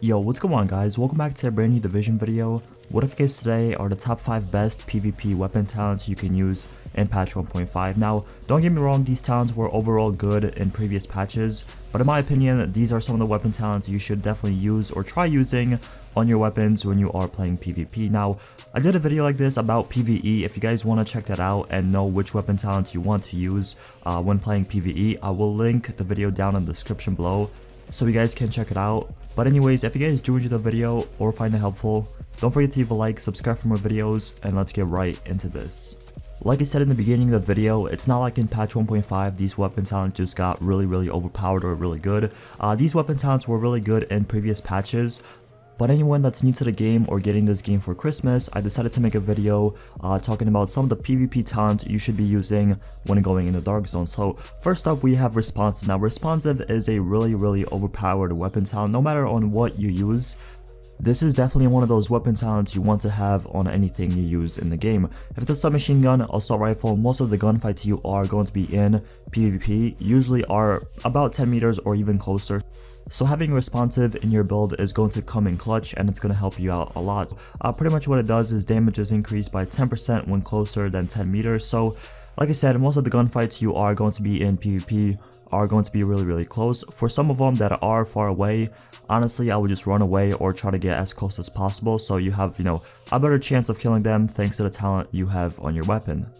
Yo, what's going on guys? Welcome back to a brand new Division video. What if you guys today are the top 5 best PvP weapon talents you can use in patch 1.5. Now, don't get me wrong, these talents were overall good in previous patches, but in my opinion, these are some of the weapon talents you should definitely use or try using on your weapons when you are playing PvP. Now, I did a video like this about PvE. If you guys want to check that out and know which weapon talents you want to use when playing PvE, I will link the video down in the description below so you guys can check it out. But anyways, if you guys do enjoy the video or find it helpful, don't forget to leave a like, subscribe for more videos, and let's get right into this. Like I said in the beginning of the video, it's not like in patch 1.5 these weapon talents just got really overpowered or really good. These weapon talents were really good in previous patches. But anyone that's new to the game or getting this game for Christmas, I decided to make a video talking about some of the PvP talents you should be using when going into Dark Zone. So first up we have Responsive. Now Responsive is a really overpowered weapon talent no matter on what you use. This is definitely one of those weapon talents you want to have on anything you use in the game. If it's a submachine gun, assault rifle, most of the gunfights you are going to be in PvP usually are about 10 meters or even closer. So having Responsive in your build is going to come in clutch and it's going to help you out a lot. Pretty much what it does is damage is increased by 10% when closer than 10 meters. So like I said, most of the gunfights you are going to be in PvP are going to be really close. For some of them that are far away, honestly I would just run away or try to get as close as possible so you have, a better chance of killing them thanks to the talent you have on your weapon.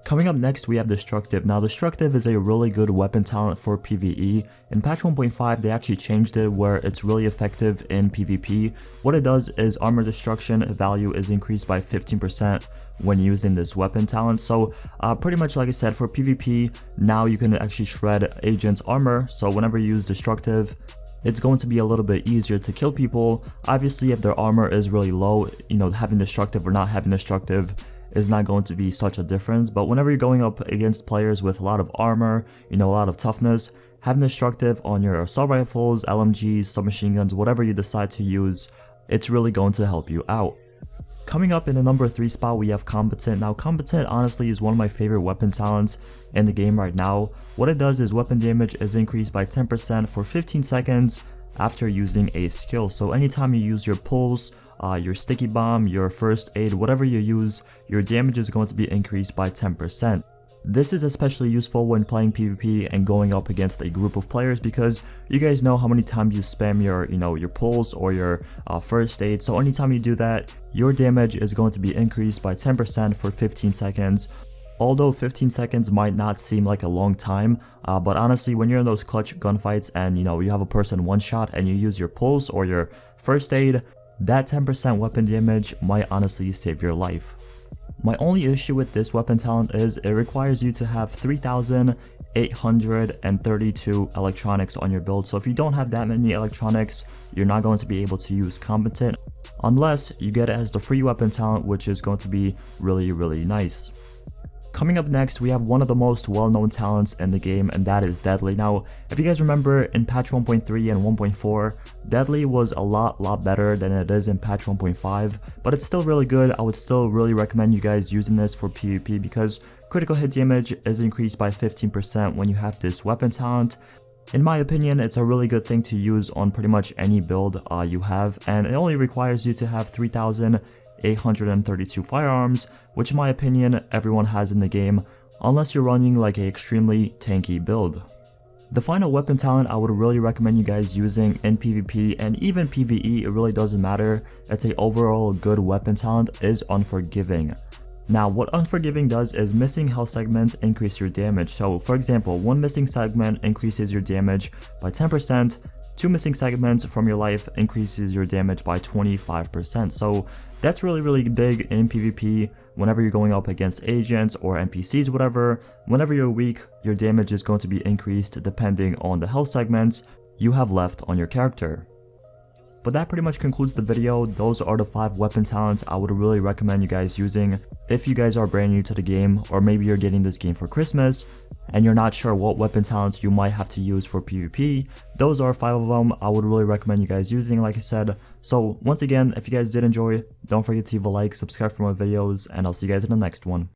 Coming up next we have Destructive. Now Destructive is a really good weapon talent for PvE. In patch 1.5 they actually changed it where it's really effective in PvP. What it does is armor destruction value is increased by 15% when using this weapon talent. So pretty much like I said, for PvP now you can actually shred agents armor, so whenever you use Destructive it's going to be a little bit easier to kill people. Obviously if their armor is really low, having Destructive or not having Destructive is not going to be such a difference, but whenever you're going up against players with a lot of armor, a lot of toughness, having Destructive on your assault rifles, LMGs, submachine guns, whatever you decide to use, it's really going to help you out. Coming up in the number 3 spot we have Combatant. Now Combatant honestly is one of my favorite weapon talents in the game right now. What it does is weapon damage is increased by 10% for 15 seconds after using a skill. So anytime you use your pulse, your sticky bomb, your first aid, whatever you use, your damage is going to be increased by 10%. This is especially useful when playing PvP and going up against a group of players because you guys know how many times you spam your, your pulse or your first aid. So anytime you do that, your damage is going to be increased by 10% for 15 seconds. Although 15 seconds might not seem like a long time, but honestly when you're in those clutch gunfights and you have a person one shot and you use your pulse or your first aid, that 10% weapon damage might honestly save your life. My only issue with this weapon talent is it requires you to have 3,832 electronics on your build. So if you don't have that many electronics, you're not going to be able to use Combatant unless you get it as the free weapon talent, which is going to be really nice. Coming up next we have one of the most well-known talents in the game, and that is Deadly. Now if you guys remember in patch 1.3 and 1.4, Deadly was a lot better than it is in patch 1.5, but it's still really good. I would still really recommend you guys using this for PvP because critical hit damage is increased by 15% when you have this weapon talent. In my opinion, it's a really good thing to use on pretty much any build you have, and it only requires you to have 3,832 firearms, which in my opinion everyone has in the game unless you're running like an extremely tanky build. The final weapon talent I would really recommend you guys using in PvP and even PvE, it really doesn't matter, it's a overall good weapon talent, is Unforgiving. Now what Unforgiving does is missing health segments increase your damage. So for example, one missing segment increases your damage by 10%, 2 missing segments from your life increases your damage by 25%. So that's really big in PvP. Whenever you're going up against agents or NPCs, whatever, whenever you're weak, your damage is going to be increased depending on the health segments you have left on your character. But that pretty much concludes the video. Those are the 5 weapon talents I would really recommend you guys using if you guys are brand new to the game, or maybe you're getting this game for Christmas and you're not sure what weapon talents you might have to use for PvP. Those are 5 of them I would really recommend you guys using, like I said. So once again, if you guys did enjoy, don't forget to leave a like, subscribe for more videos, and I'll see you guys in the next one.